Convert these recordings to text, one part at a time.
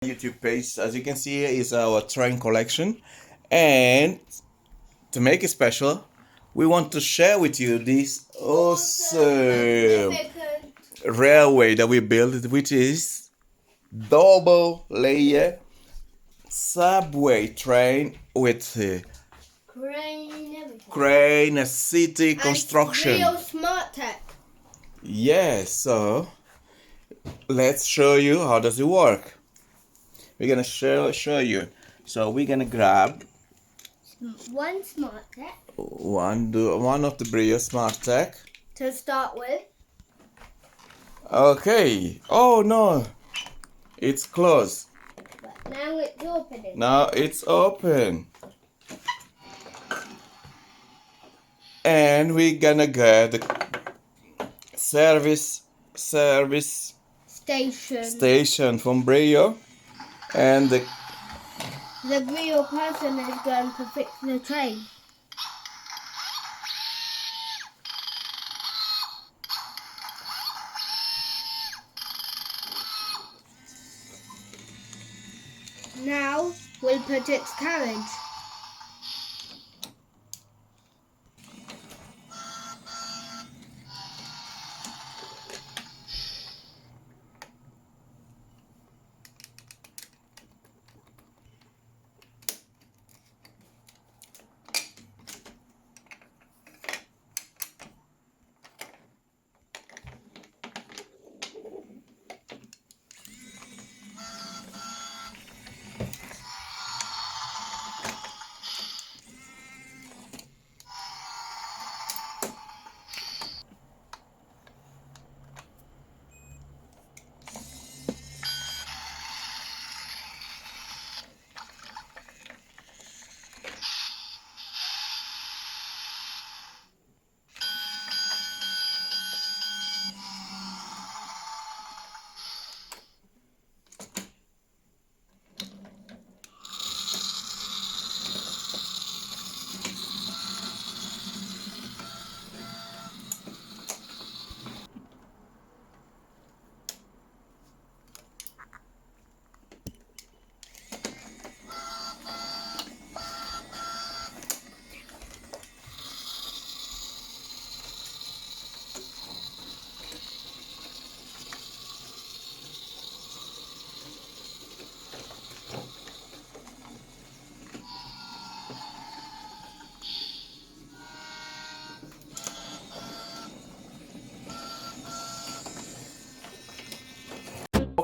YouTube page. As you can see here is our train collection, and to make it special we want to share with you this awesome railway that we built, which is double layer subway train with crane city construction. Brio Smart Tech. Yes, so let's show you how does it work. We're gonna show you. So we're gonna grab one Smart Tech one of the Brio Smart Tech to start with. Okay. Oh no, it's closed. But now it's opening. Now it's open. And we're gonna get the service station from Brio, and the Brio person is going to fix the train. Now we'll put its carriage.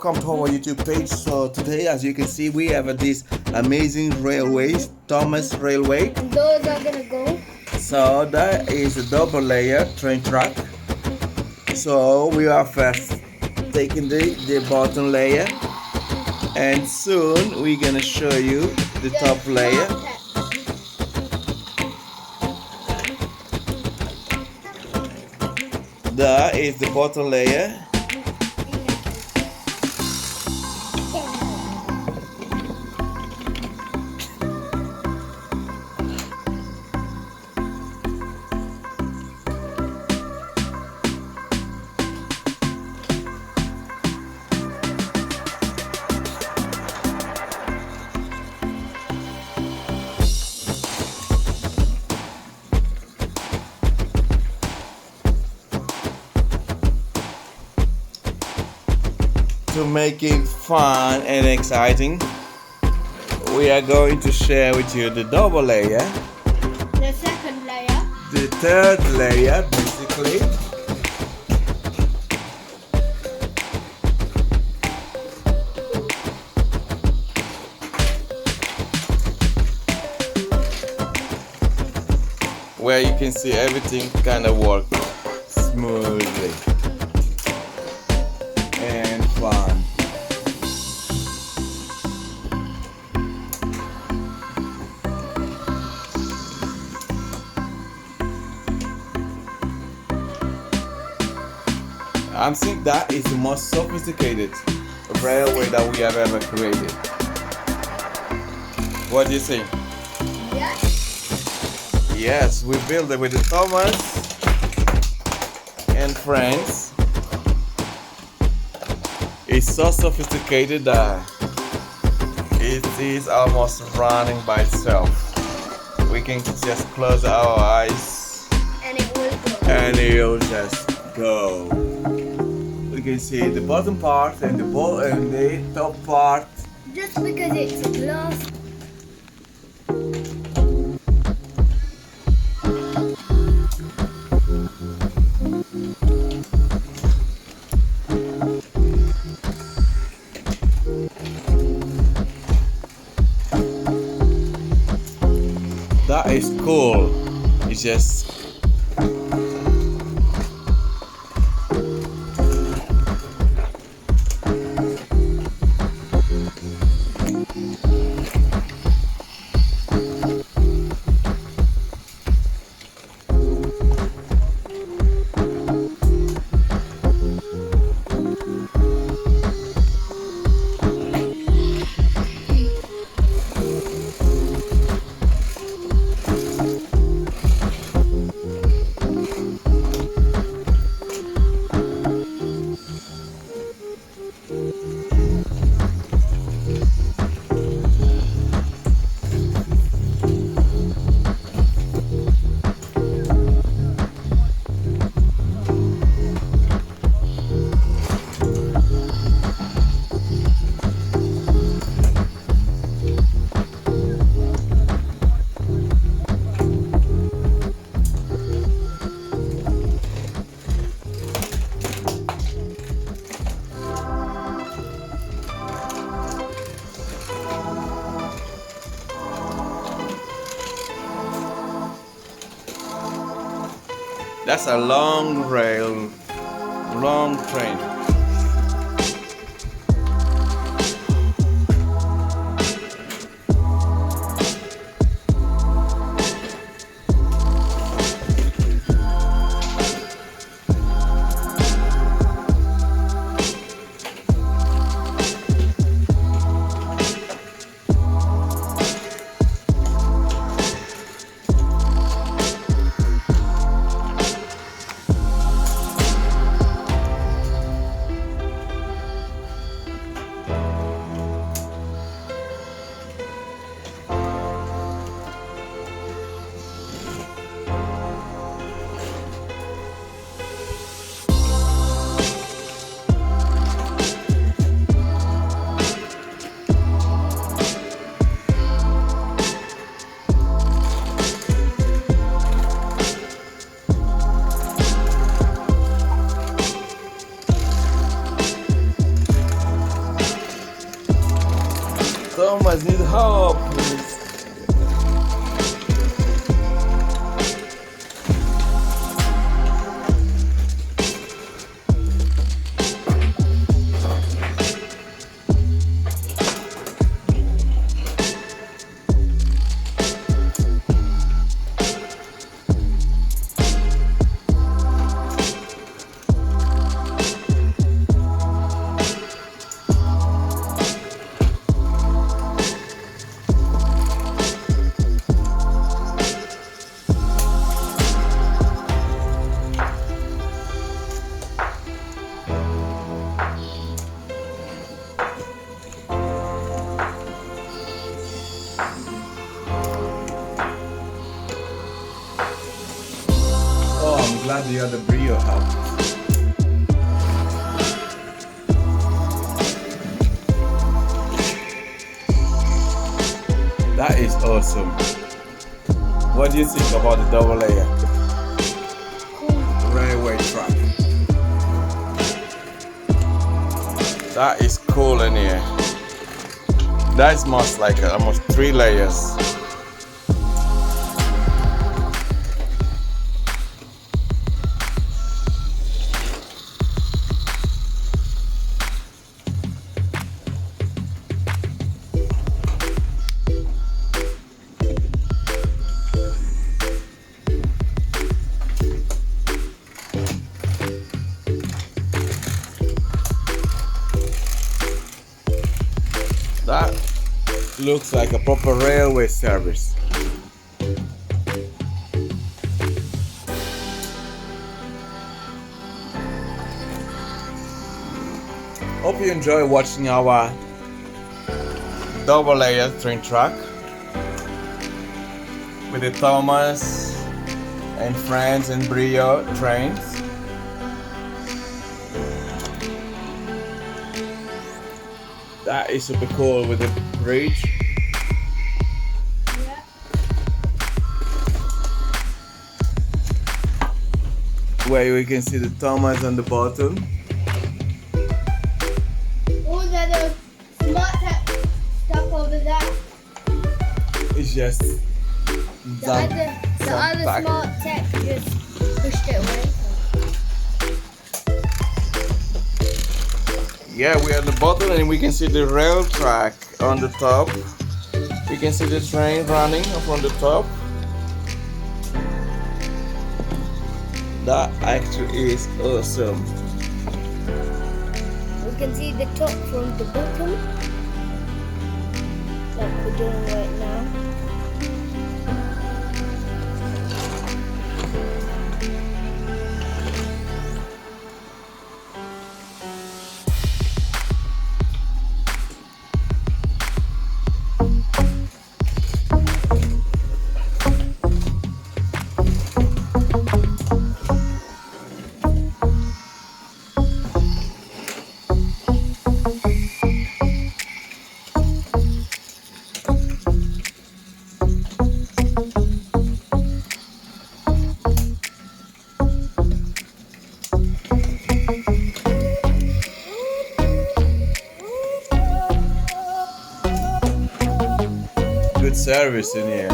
welcome to our YouTube page. So today, as you can see, we have this amazing railways, Thomas Railway. And those are gonna go. So that is a double layer train track. So we are first taking the bottom layer, and soon we're gonna show you the top layer. That is the bottom layer. To make it fun and exciting, we are going to share with you the double layer, The second layer. the third layer basically, where you can see everything kind of work smoothly and fun. I think that is the most sophisticated railway that we have ever created. What do you think? Yes. Yes, we built it with the Thomas and friends. It's so sophisticated that is almost running by itself. We can just close our eyes And it will go. and it'll just go. We can see the bottom part and the top part. Just because it's a glass. That is cool. It's just that's a long rail, long train. Thomas need help, please. Oh, I'm glad you had the Brio help. That is awesome. What do you think about the double layer railway track? That is cool in here. That's most like almost 3 layers. That looks like a proper railway service. Hope you enjoy watching our double layer train track with the Thomas and Friends and Brio trains. That is super cool with the bridge. Yeah. Where we can see the Thomas on the bottom. Oh, there's a smart tech stuff over there. It's just The other back. smart tech just pushed it away. Yeah, we are at the bottom and we can see the rail track on the top. We can see the train running up on the top. That actually is awesome. We can see the top from the bottom, like we're doing right now. Good service in here.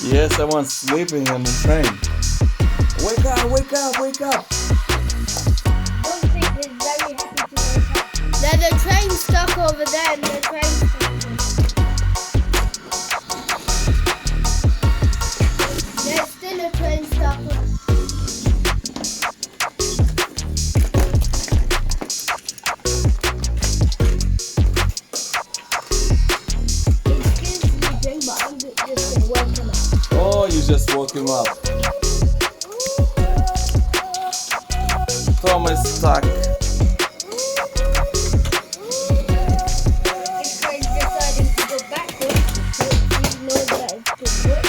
Yes, someone's sleeping on the train. Wake up, wake up, wake up. Don't think he's very happy to wake up. There's a train stuck over there and the train stuck. There's still a train stuck. He's still sleeping, but I'm just gonna wake him up. Oh, you just woke him up. Thomas stuck. If train's deciding to go backwards, he knows that it's good work.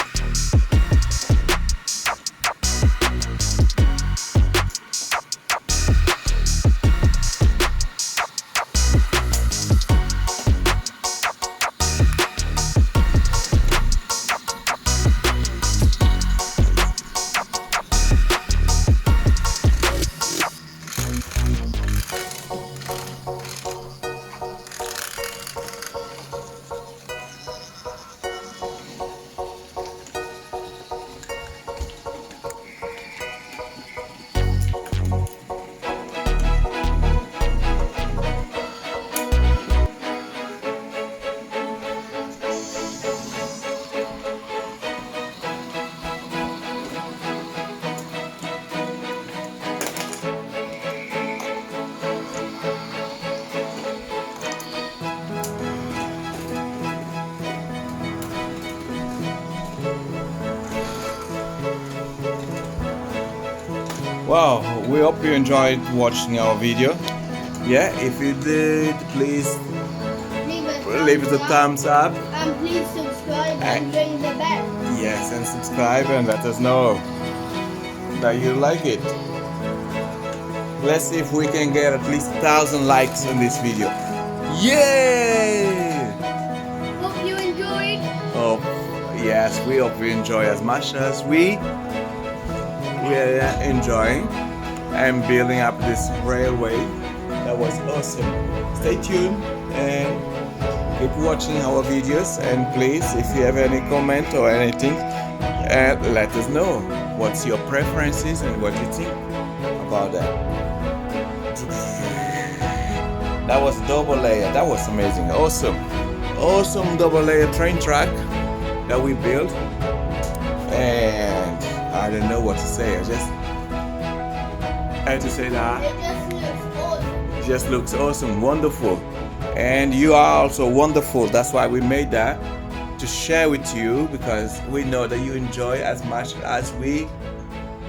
Wow, we hope you enjoyed watching our video. Yeah, if you did, please leave it a thumbs up. And please subscribe and ring the bell. Yes, and subscribe and let us know that you like it. Let's see if we can get at least 1,000 likes on this video. Yay! Hope you enjoyed. Oh, yes, we hope you enjoy as much as we are enjoying and building up this railway. That was awesome. Stay tuned and keep watching our videos, and please, if you have any comment or anything, let us know what's your preferences and what you think about that. That was double layer. That was amazing. Awesome double layer train track that we built, and I don't know what to say. I just had to say that. It just looks awesome, wonderful. And you are also wonderful. That's why we made that, to share with you because we know that you enjoy as much as we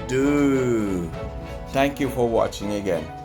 do. Thank you for watching again.